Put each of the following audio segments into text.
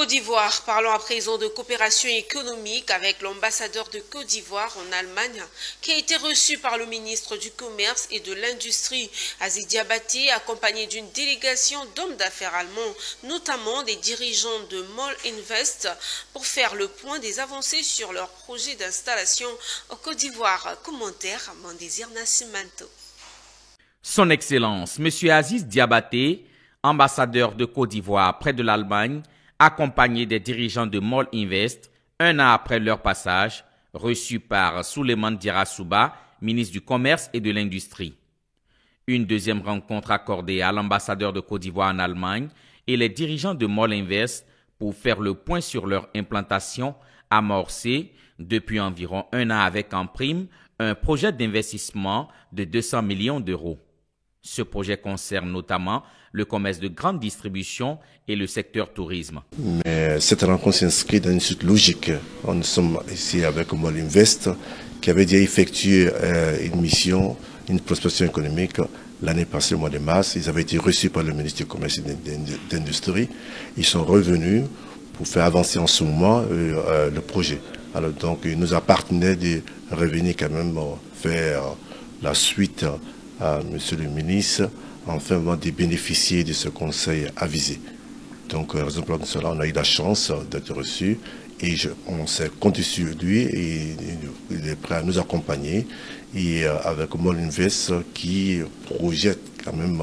Côte d'Ivoire, parlons à présent de coopération économique avec l'ambassadeur de Côte d'Ivoire en Allemagne qui a été reçu par le ministre du Commerce et de l'Industrie, Aziz Diabaté, accompagné d'une délégation d'hommes d'affaires allemands, notamment des dirigeants de MOL Invest, pour faire le point des avancées sur leur projet d'installation en Côte d'Ivoire. Commentaire, Mandésir Nascimento. Son Excellence, M. Aziz Diabaté, ambassadeur de Côte d'Ivoire près de l'Allemagne, accompagné des dirigeants de MOL Invest, un an après leur passage, reçu par Souleymane Diarra-Souba, ministre du Commerce et de l'Industrie. Une deuxième rencontre accordée à l'ambassadeur de Côte d'Ivoire en Allemagne et les dirigeants de MOL Invest pour faire le point sur leur implantation amorcée depuis environ un an avec en prime un projet d'investissement de 200 millions d'euros. Ce projet concerne notamment le commerce de grande distribution et le secteur tourisme. Mais cette rencontre s'inscrit dans une suite logique. Nous sommes ici avec MOL Invest qui avait déjà effectué une mission, une prospection économique l'année passée, le mois de mars. Ils avaient été reçus par le ministre du Commerce et de l'Industrie. Ils sont revenus pour faire avancer en ce moment le projet. Alors donc il nous appartenait de revenir quand même faire la suite à Monsieur le ministre, enfin de bénéficier de ce conseil avisé. Donc, raison pour cela, on a eu la chance d'être reçu et on s'est compté sur lui et il est prêt à nous accompagner. Et avec MOL Invest qui projette quand même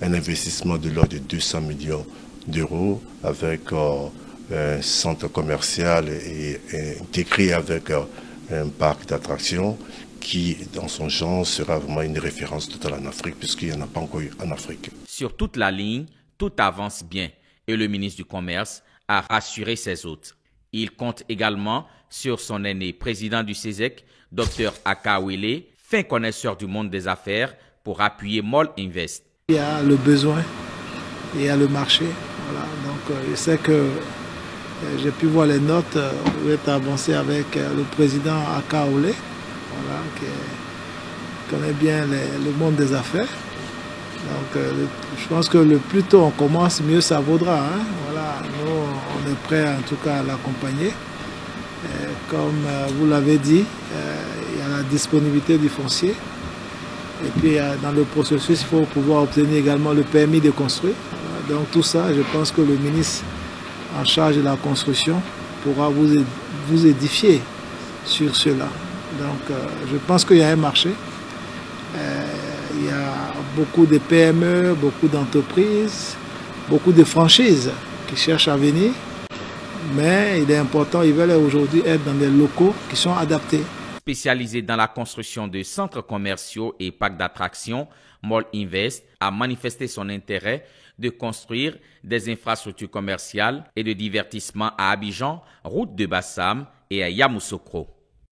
un investissement de l'ordre de 200 millions d'euros avec un centre commercial et intégré avec un parc d'attractions qui, dans son genre, sera vraiment une référence totale en Afrique, puisqu'il n'y en a pas encore eu en Afrique. Sur toute la ligne, tout avance bien et le ministre du Commerce a rassuré ses hôtes. Il compte également sur son aîné président du CESEC, Dr Akawele, fin connaisseur du monde des affaires, pour appuyer MOL Invest. Il y a le besoin, il y a le marché. Voilà. Donc, je sais que j'ai pu voir les notes, vous êtes avancé avec le président Akawele. Voilà, qui connaît bien le monde des affaires. Donc, je pense que le plus tôt on commence, mieux ça vaudra. Hein. Voilà, nous, on est prêts en tout cas à l'accompagner. Comme vous l'avez dit, il y a la disponibilité du foncier. Et puis, dans le processus, il faut pouvoir obtenir également le permis de construire. Donc, tout ça, je pense que le ministre en charge de la construction pourra vous édifier sur cela. Donc, je pense qu'il y a un marché. Il y a beaucoup de PME, beaucoup d'entreprises, beaucoup de franchises qui cherchent à venir. Mais il est important, ils veulent aujourd'hui être dans des locaux qui sont adaptés. Spécialisé dans la construction de centres commerciaux et parcs d'attractions, MOL Invest a manifesté son intérêt de construire des infrastructures commerciales et de divertissement à Abidjan, route de Bassam et à Yamoussoukro.